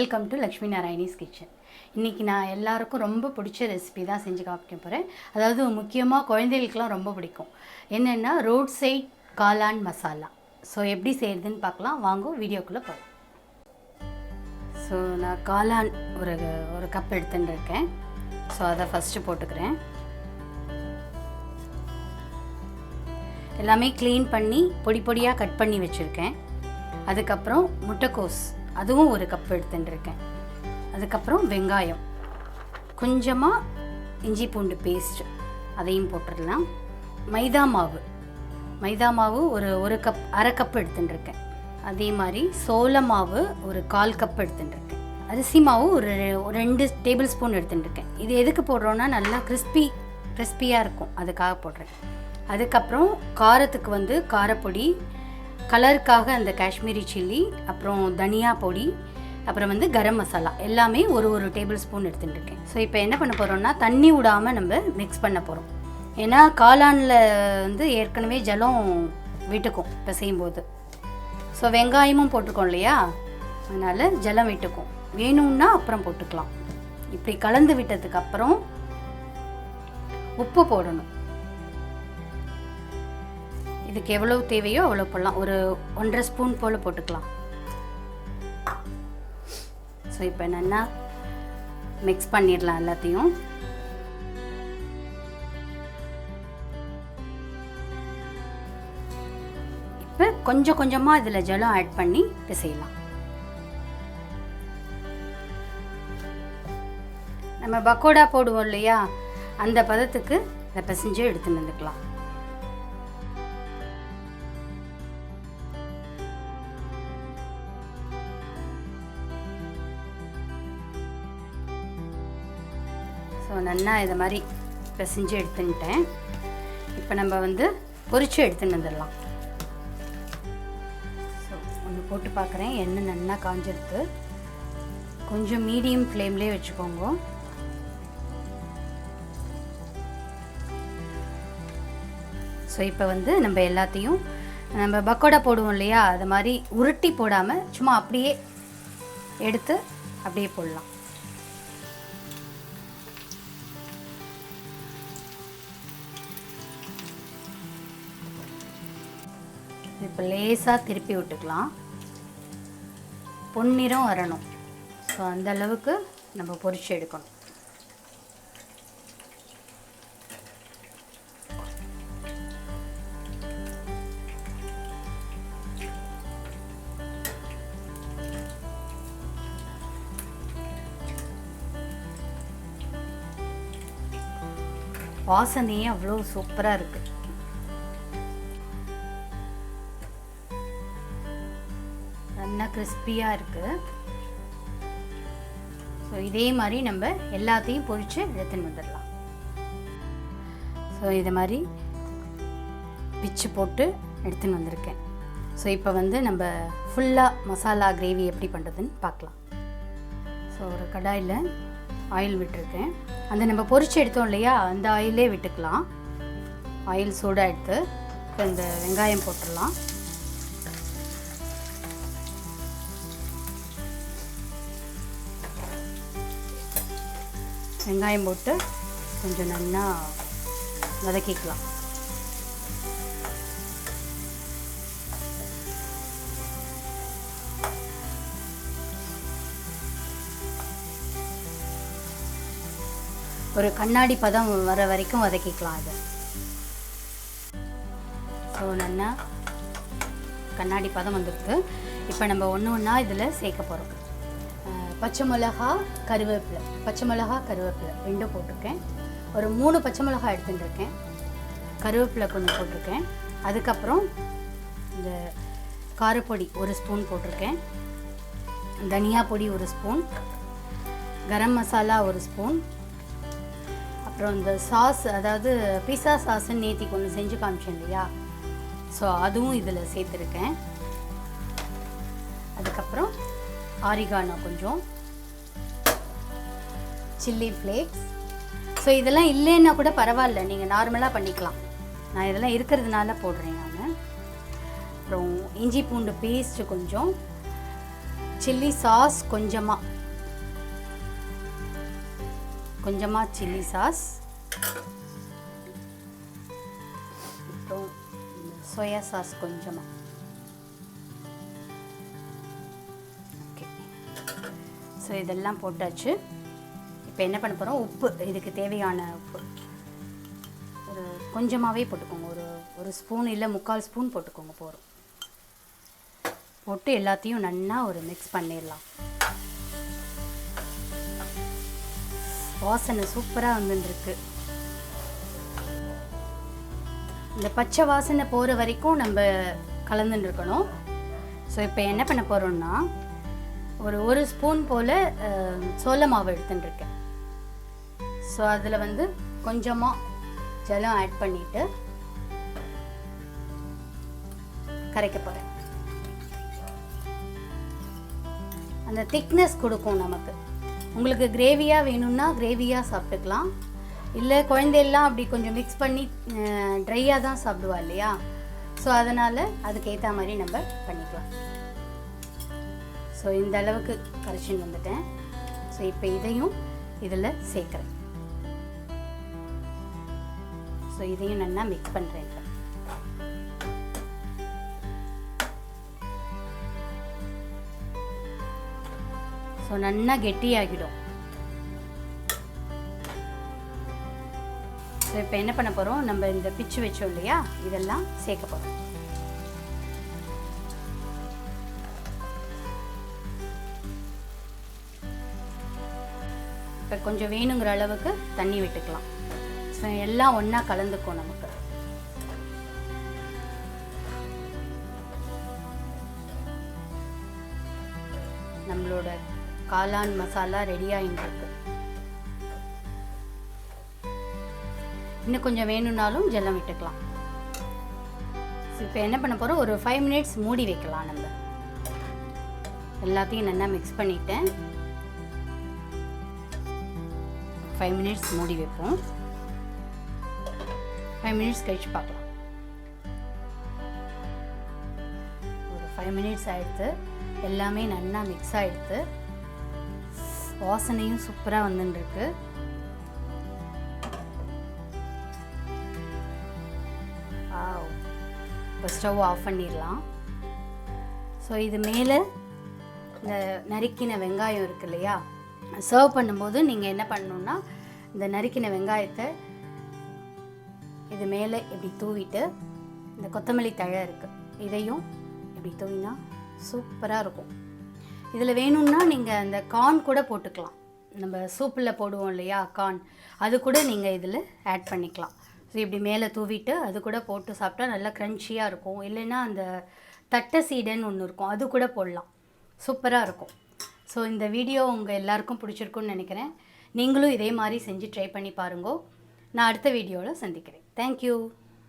Welcome to Lakshmi Narayani's kitchen. இன்றைக்கி நான் எல்லாருக்கும் ரொம்ப பிடிச்ச ரெசிபி தான் செஞ்சு காமிக்க போகிறேன். அதாவது முக்கியமாக குழந்தைகளுக்கெலாம் ரொம்ப பிடிக்கும். என்னென்னா ரோட் சைட் காளான் மசாலா. ஸோ எப்படி செய்கிறதுன்னு பார்க்கலாம், வாங்க வீடியோக்குள்ளே போகலாம். ஸோ நான் காளான் ஒரு கப் எடுத்துகிட்டு இருக்கேன். ஸோ அதை ஃபஸ்ட்டு போட்டுக்கிறேன். எல்லாமே க்ளீன் பண்ணி பொடி பொடியாக கட் பண்ணி வச்சுருக்கேன். அதுக்கப்புறம் முட்டைக்கோஸ், அதுவும் ஒரு கப் எடுத்துட்டுருக்கேன். அதுக்கப்புறம் வெங்காயம், கொஞ்சமாக இஞ்சி பூண்டு பேஸ்ட், அதையும் போட்டுடலாம். மைதா மாவு ஒரு கப், அரை கப் எடுத்துட்டுருக்கேன். அதே மாதிரி சோள மாவு ஒரு 1/4 கப் எடுத்துட்டுருக்கேன். அரிசி மாவு ஒரு 2 டேபிள் ஸ்பூன் எடுத்துட்டுருக்கேன். இது எதுக்கு போடுறோன்னா நல்லா கிறிஸ்பியாக இருக்கும், அதுக்காக போடுறேன். அதுக்கப்புறம் காரத்துக்கு காரப்பொடி, கலருக்காக அந்த காஷ்மீரி சில்லி, அப்புறம் தனியா பொடி, அப்புறம் கரம் மசாலா, எல்லாமே ஒரு டேபிள் ஸ்பூன் எடுத்துட்டுருக்கேன். ஸோ இப்போ என்ன பண்ண போகிறோம்னா தண்ணி விடாமல் நம்ம மிக்ஸ் பண்ண போகிறோம். ஏன்னா காளானில் ஏற்கனவே ஜலம் விட்டுக்கும் இப்போ செய்யும்போது. ஸோ வெங்காயமும் போட்டுக்கோம் இல்லையா, அதனால் ஜலம் விட்டுக்கும். வேணும்னா அப்புறம் போட்டுக்கலாம். இப்படி கலந்து விட்டதுக்கப்புறம் உப்பு போடணும். இதுக்கு எவ்வளோ தேவையோ அவ்வளோ போடலாம். ஒரு 1.5 ஸ்பூன் போல் போட்டுக்கலாம். ஸோ இப்போ என்னென்னா மிக்ஸ் பண்ணிடலாம் எல்லாத்தையும். இப்போ கொஞ்சம் கொஞ்சமாக இதில் ஜலம் ஆட் பண்ணி பிசையலாம். நம்ம பக்கோடா போடுவோம் இல்லையா, அந்த பதத்துக்கு இதை பிசைஞ்சு எடுத்துன்னு வந்துக்கலாம். ஸோ நல்லா இதை மாதிரி பிசைஞ்சு எடுத்துக்கிட்டேன். இப்போ நம்ம பொரிச்சு எடுத்துன்னு வந்துடலாம். ஸோ ஒன்று போட்டு பார்க்குறேன். எண்ணெய் நல்லா காஞ்சிருக்கு. கொஞ்சம் மீடியம் ஃப்ளேம்லேயே வச்சுக்கோங்க. ஸோ இப்போ நம்ம எல்லாத்தையும் நம்ம பக்கோடா போடுவோம் இல்லையா, அது மாதிரி உருட்டி போடாமல் சும்மா அப்படியே எடுத்து அப்படியே போடலாம். இப்போ லேசாக திருப்பி விட்டுக்கலாம். பொன்னிறம் வரணும். ஸோ அந்த அளவுக்கு நம்ம பொரிச்சு எடுக்கணும். வாசனையே அவ்வளோ சூப்பராக இருக்குது. நல்லா கிறிஸ்பியாக இருக்குது. ஸோ இதே மாதிரி நம்ம எல்லாத்தையும் பொரித்து எடுத்துன்னு வந்துடலாம். ஸோ இதை மாதிரி பிச்சு போட்டு எடுத்துன்னு வந்திருக்கேன். ஸோ இப்போ நம்ம ஃபுல்லாக மசாலா கிரேவி எப்படி பண்ணுறதுன்னு பார்க்கலாம். ஸோ ஒரு கடாயில் ஆயில் விட்டுருக்கேன். அந்த நம்ம பொரித்து எடுத்தோம் இல்லையா, அந்த ஆயிலே விட்டுக்கலாம். ஆயில் சூடாக எடுத்து இப்போ இந்த வெங்காயம் போட்டுடலாம். வெங்காயம் போட்டு கொஞ்சம் நல்லா வதக்கிக்கலாம். ஒரு கண்ணாடி பதம் வர வரைக்கும் வதக்கிக்கலாம். இது ஸோ நல்லா கண்ணாடி பதம் வந்துருக்கு. இப்போ நம்ம ஒன்று ஒன்றா இதில் சேர்க்க போகிறோம். பச்சை மிளகா, கருவேப்பிலை, ரெண்டும் போட்டிருக்கேன். ஒரு 3 பச்சை மிளகா எடுத்துட்டுருக்கேன். கருவேப்பிலை கொஞ்சம் போட்டிருக்கேன். அதுக்கப்புறம் இந்த காரப்பொடி 1 ஸ்பூன் போட்டிருக்கேன். தனியா பொடி 1 ஸ்பூன், கரம் மசாலா 1 ஸ்பூன், அப்புறம் இந்த சாஸ், அதாவது பீஸா சாஸ்ன்னு நேத்தி ஒன்று செஞ்சு காமிச்சேன் இல்லையா, ஸோ அதுவும் இதில் சேர்த்துருக்கேன். அதுக்கப்புறம் ஆரிகானோ கொஞ்சம், சில்லி ஃப்ளேக்ஸ். ஸோ இதெல்லாம் இல்லைன்னா கூட பரவாயில்ல, நீங்கள் நார்மலாக பண்ணிக்கலாம். நான் இதெல்லாம் இருக்கிறதுனால போடுறேன் நான். அப்புறம் இஞ்சி பூண்டு பேஸ்ட்டு கொஞ்சம், சில்லி சாஸ் கொஞ்சமாக, கொஞ்சமாக சில்லி சாஸ், அப்புறம் சோயா சாஸ் கொஞ்சமாக. ஓகே, ஸோ இதெல்லாம் போட்டாச்சு. இப்போ என்ன பண்ண போகிறோம், உப்பு, இதுக்கு தேவையான உப்பு ஒரு கொஞ்சமாகவே போட்டுக்கோங்க. ஒரு ஸ்பூன் இல்லை 3/4 ஸ்பூன் போட்டுக்கோங்க போதும். போட்டு எல்லாத்தையும் நல்லா ஒரு மிக்ஸ் பண்ணிடலாம். வாசனை சூப்பராக வந்துருக்கு. இந்த பச்சை வாசனை போகிற வரைக்கும் நம்ம கலந்துட்டு இருக்கணும். ஸோ இப்போ என்ன பண்ண போகிறோம்னா ஒரு ஸ்பூன் போல் சோள மாவு எடுத்துட்டுருக்கேன். ஸோ அதில் வந்து கொஞ்சமாக ஜலம் ஆட் பண்ணிவிட்டு கரைக்க போகிறேன். அந்த திக்னஸ் கொடுக்கும் நமக்கு. உங்களுக்கு கிரேவியாக வேணும்னா கிரேவியாக சாப்பிட்டுக்கலாம். இல்லை குழந்தையெல்லாம் அப்படி கொஞ்சம் மிக்ஸ் பண்ணி ட்ரையாக தான் சாப்பிடுவா இல்லையா, ஸோ அதனால் அதுக்கேற்ற மாதிரி நம்ம பண்ணிக்கலாம். ஸோ இந்த அளவுக்கு கரைச்சின்னு வந்துட்டேன். ஸோ இப்போ இதையும் இதில் சேர்க்குறேன். ஸோ இதையும் நல்லா மிக்ஸ் பண்ணுறேன். ஸோ நல்லா கெட்டியாகிடும். ஸோ இப்போ என்ன பண்ண போகிறோம், நம்ம இந்த பிச்சு வச்சோம் இல்லையா, இதெல்லாம் சேர்க்க போகிறோம். இப்போ கொஞ்சம் வேணுங்கிற அளவுக்கு தண்ணி விட்டுக்கலாம். ஸோ எல்லாம் ஒன்றா கலந்துக்கும் நமக்கு. நம்மளோட காளான் மசாலா ரெடியாகிட்டு இருக்கு. இன்னும் கொஞ்சம் வேணும்னாலும் ஜலம் விட்டுக்கலாம். இப்போ என்ன பண்ண போகிறோம், ஒரு 5 மினிட்ஸ் மூடி வைக்கலாம். நம்ம எல்லாத்தையும் நல்லா மிக்ஸ் பண்ணிட்டேன். 5 மினிட்ஸ் மூடி வைப்போம். 5 மினிட்ஸ் கழிச்சு பார்க்கலாம். ஒரு 5 மினிட்ஸ் ஆகிடுத்து. எல்லாமே நல்லா மிக்ஸ் ஆகிடுத்து. வாசனையும் சூப்பராக வந்துட்டுருக்கு. இப்போ ஸ்டவ் ஆஃப் பண்ணிடலாம். ஸோ இது மேலே இந்த நறுக்கின வெங்காயம் இருக்கு இல்லையா, சர்வ் பண்ணும்போது நீங்கள் என்ன பண்ணணுன்னா இந்த நறுக்கின வெங்காயத்தை இது மேலே இப்படி தூவிட்டு, இந்த கொத்தமல்லி தழை இருக்குது இதையும் இப்படி தூவினா சூப்பராக இருக்கும். இதில் வேணும்னா நீங்கள் அந்த கார்ன் கூட போட்டுக்கலாம். நம்ம சூப்பில் போடுவோம் இல்லையா கார்ன், அது கூட நீங்கள் இதில் ஆட் பண்ணிக்கலாம். ஸோ இப்படி மேலே தூவிட்டு அது கூட போட்டு சாப்பிட்டா நல்லா க்ரன்ச்சியாக இருக்கும். இல்லைன்னா அந்த தட்டை சீடைன்னு ஒன்று இருக்கும், அது கூட போடலாம், சூப்பராக இருக்கும். ஸோ இந்த வீடியோ உங்கள் எல்லாருக்கும் பிடிச்சிருக்குன்னு நினைக்கிறேன். நீங்களும் இதே மாதிரி செஞ்சு ட்ரை பண்ணி பாருங்க. நான் அடுத்த வீடியோவில் சந்திக்கிறேன். தேங்க்யூ.